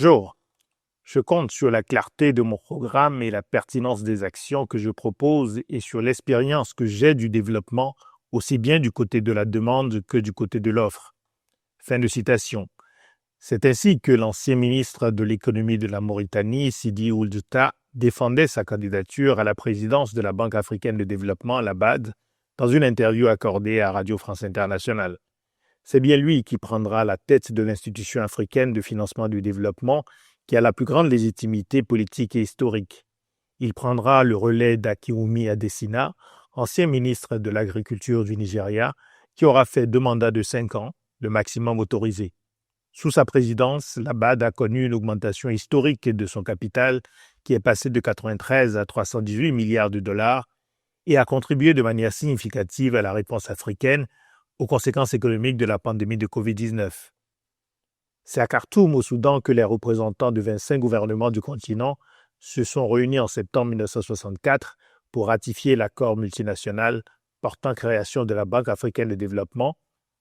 Bonjour, je compte sur la clarté de mon programme et la pertinence des actions que je propose et sur l'expérience que j'ai du développement, aussi bien du côté de la demande que du côté de l'offre. Fin de citation. C'est ainsi que l'ancien ministre de l'économie de la Mauritanie, Sidi Ould Tah, défendait sa candidature à la présidence de la Banque africaine de développement, la BAD, dans une interview accordée à Radio France Internationale. C'est bien lui qui prendra la tête de l'institution africaine de financement du développement qui a la plus grande légitimité politique et historique. Il prendra le relais d'Akinwumi Adesina, ancien ministre de l'Agriculture du Nigeria, qui aura fait 2 mandats de 5 ans, le maximum autorisé. Sous sa présidence, la BAD a connu une augmentation historique de son capital qui est passé de 93 à 318 milliards de dollars et a contribué de manière significative à la réponse africaine aux conséquences économiques de la pandémie de COVID-19. C'est à Khartoum, au Soudan, que les représentants de 25 gouvernements du continent se sont réunis en septembre 1964 pour ratifier l'accord multinational portant création de la Banque africaine de développement,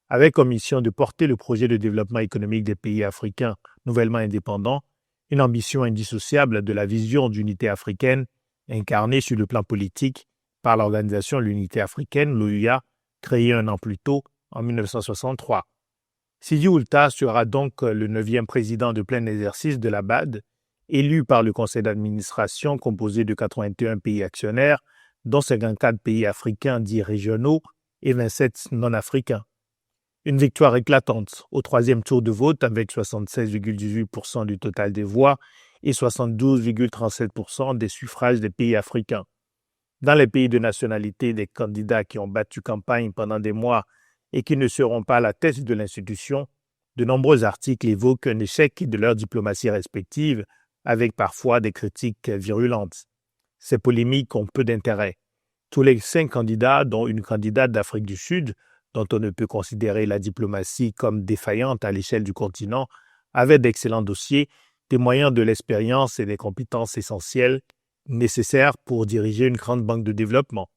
avec comme mission de porter le projet de développement économique des pays africains nouvellement indépendants, une ambition indissociable de la vision d'unité africaine incarnée sur le plan politique par l'Organisation de l'Unité africaine, l'OUA, créée 1 an plus tôt, en 1963. Sidi Ould Tah sera donc le 9e président de plein exercice de la BAD, élu par le conseil d'administration composé de 81 pays actionnaires, dont 54 pays africains dits régionaux et 27 non-africains. Une victoire éclatante au 3e tour de vote avec 76,18% du total des voix et 72,37% des suffrages des pays africains. Dans les pays de nationalité des candidats qui ont battu campagne pendant des mois et qui ne seront pas à la tête de l'institution, de nombreux articles évoquent un échec de leur diplomatie respective, avec parfois des critiques virulentes. Ces polémiques ont peu d'intérêt. Tous les 5 candidats, dont une candidate d'Afrique du Sud, dont on ne peut considérer la diplomatie comme défaillante à l'échelle du continent, avaient d'excellents dossiers, témoignant de l'expérience et des compétences essentielles nécessaires pour diriger une grande banque de développement.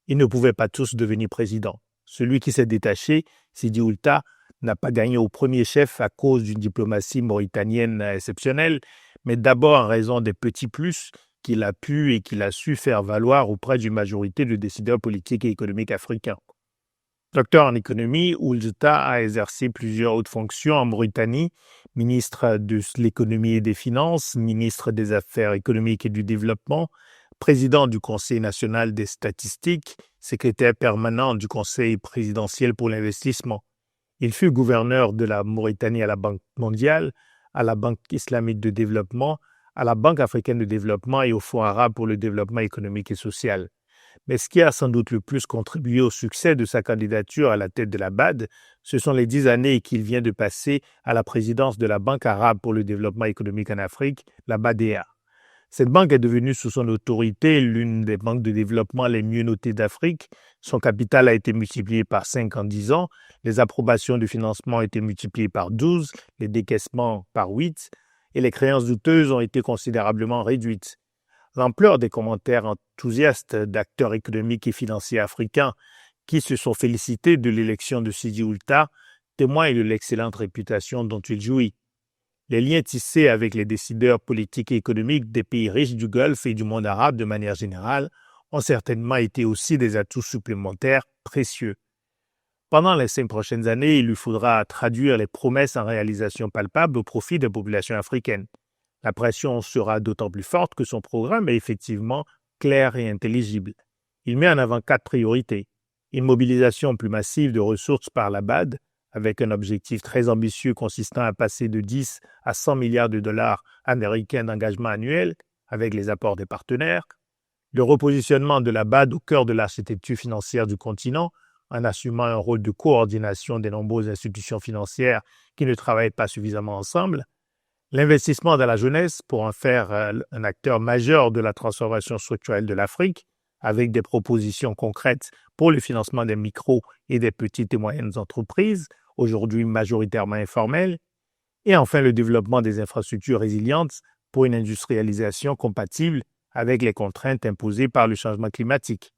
Ils ne pouvaient pas tous devenir présidents. Celui qui s'est détaché, Sidi Ould Tah, n'a pas gagné au premier chef à cause d'une diplomatie mauritanienne exceptionnelle, mais d'abord en raison des petits plus qu'il a pu et qu'il a su faire valoir auprès d'une majorité de décideurs politiques et économiques africains. Docteur en économie, Ould Tah a exercé plusieurs hautes fonctions en Mauritanie, ministre de l'économie et des finances, ministre des affaires économiques et du développement, président du Conseil national des statistiques, secrétaire permanent du Conseil présidentiel pour l'investissement. Il fut gouverneur de la Mauritanie à la Banque mondiale, à la Banque islamique de développement, à la Banque africaine de développement et au Fonds arabe pour le développement économique et social. Mais ce qui a sans doute le plus contribué au succès de sa candidature à la tête de la BAD, ce sont les 10 années qu'il vient de passer à la présidence de la Banque arabe pour le développement économique en Afrique, la BADEA. Cette banque est devenue sous son autorité l'une des banques de développement les mieux notées d'Afrique. Son capital a été multiplié par 5 en 10 ans, les approbations de financement ont été multipliées par 12, les décaissements par 8, et les créances douteuses ont été considérablement réduites. L'ampleur des commentaires enthousiastes d'acteurs économiques et financiers africains qui se sont félicités de l'élection de Sidi Ould Tah témoigne de l'excellente réputation dont il jouit. Les liens tissés avec les décideurs politiques et économiques des pays riches du Golfe et du monde arabe de manière générale ont certainement été aussi des atouts supplémentaires précieux. Pendant les 5 prochaines années, il lui faudra traduire les promesses en réalisation palpable au profit des populations africaines. La pression sera d'autant plus forte que son programme est effectivement clair et intelligible. Il met en avant 4 priorités. Une mobilisation plus massive de ressources par la BAD, avec un objectif très ambitieux consistant à passer de 10 à 100 milliards de dollars américains d'engagement annuel avec les apports des partenaires. Le repositionnement de la BAD au cœur de l'architecture financière du continent, en assumant un rôle de coordination des nombreuses institutions financières qui ne travaillent pas suffisamment ensemble. L'investissement dans la jeunesse pour en faire un acteur majeur de la transformation structurelle de l'Afrique, avec des propositions concrètes pour le financement des micro et des petites et moyennes entreprises, aujourd'hui majoritairement informelles, et enfin le développement des infrastructures résilientes pour une industrialisation compatible avec les contraintes imposées par le changement climatique.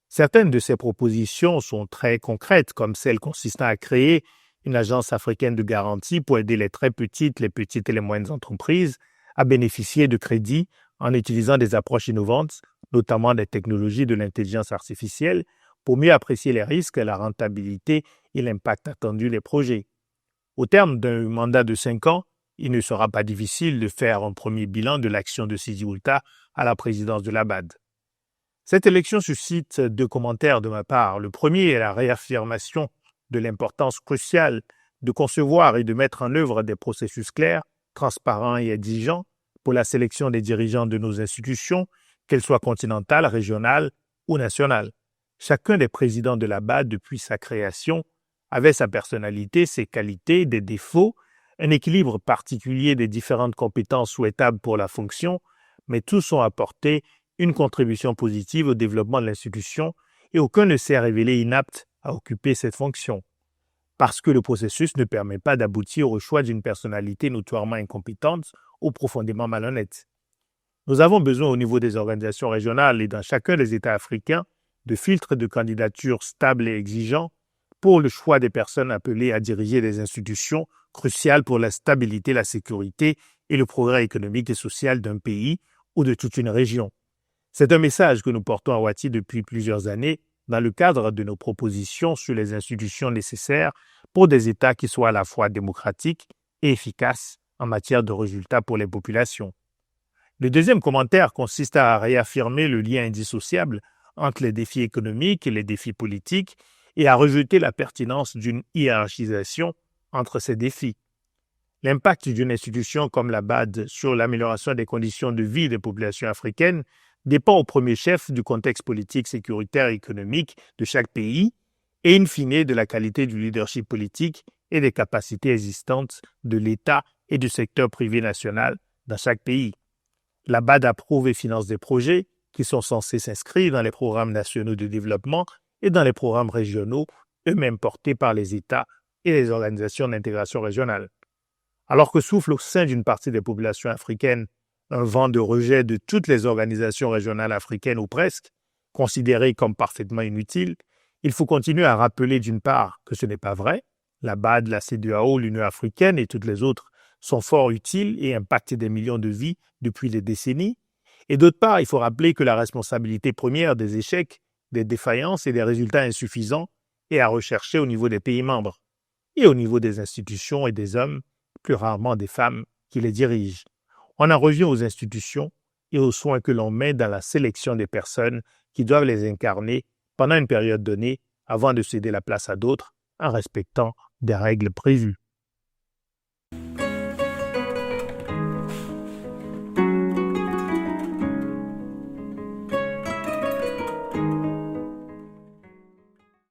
Certaines de ces propositions sont très concrètes, comme celle consistant à créer une agence africaine de garantie pour aider les très petites, les petites et les moyennes entreprises à bénéficier de crédits en utilisant des approches innovantes, notamment des technologies de l'intelligence artificielle, pour mieux apprécier les risques, la rentabilité et l'impact attendu des projets. Au terme d'un mandat de 5 ans, il ne sera pas difficile de faire un premier bilan de l'action de Sidi Oulta à la présidence de la BAD. Cette élection suscite 2 commentaires de ma part. Le premier est la réaffirmation de l'importance cruciale de concevoir et de mettre en œuvre des processus clairs, transparents et exigeants pour la sélection des dirigeants de nos institutions, qu'elles soient continentales, régionales ou nationales. Chacun des présidents de la BAD depuis sa création avait sa personnalité, ses qualités, des défauts, un équilibre particulier des différentes compétences souhaitables pour la fonction, mais tous ont apporté une contribution positive au développement de l'institution et aucun ne s'est révélé inapte à occuper cette fonction. Parce que le processus ne permet pas d'aboutir au choix d'une personnalité notoirement incompétente ou profondément malhonnête. Nous avons besoin au niveau des organisations régionales et dans chacun des États africains de filtres de candidatures stables et exigeants pour le choix des personnes appelées à diriger des institutions cruciales pour la stabilité, la sécurité et le progrès économique et social d'un pays ou de toute une région. C'est un message que nous portons à Ouati depuis plusieurs années dans le cadre de nos propositions sur les institutions nécessaires pour des États qui soient à la fois démocratiques et efficaces en matière de résultats pour les populations. Le deuxième commentaire consiste à réaffirmer le lien indissociable entre les défis économiques et les défis politiques et à rejeter la pertinence d'une hiérarchisation entre ces défis. L'impact d'une institution comme la BAD sur l'amélioration des conditions de vie des populations africaines dépend au premier chef du contexte politique, sécuritaire et économique de chaque pays et in fine de la qualité du leadership politique et des capacités existantes de l'État et du secteur privé national dans chaque pays. La BAD approuve et finance des projets qui sont censés s'inscrire dans les programmes nationaux de développement et dans les programmes régionaux, eux-mêmes portés par les États et les organisations d'intégration régionale. Alors que souffle au sein d'une partie des populations africaines un vent de rejet de toutes les organisations régionales africaines ou presque, considérées comme parfaitement inutiles, il faut continuer à rappeler d'une part que ce n'est pas vrai. La BAD, la CEDEAO, l'Union africaine et toutes les autres sont fort utiles et impactent des millions de vies depuis des décennies. Et d'autre part, il faut rappeler que la responsabilité première des échecs, des défaillances et des résultats insuffisants est à rechercher au niveau des pays membres et au niveau des institutions et des hommes, plus rarement des femmes, qui les dirigent. On en revient aux institutions et aux soins que l'on met dans la sélection des personnes qui doivent les incarner pendant une période donnée avant de céder la place à d'autres en respectant des règles prévues.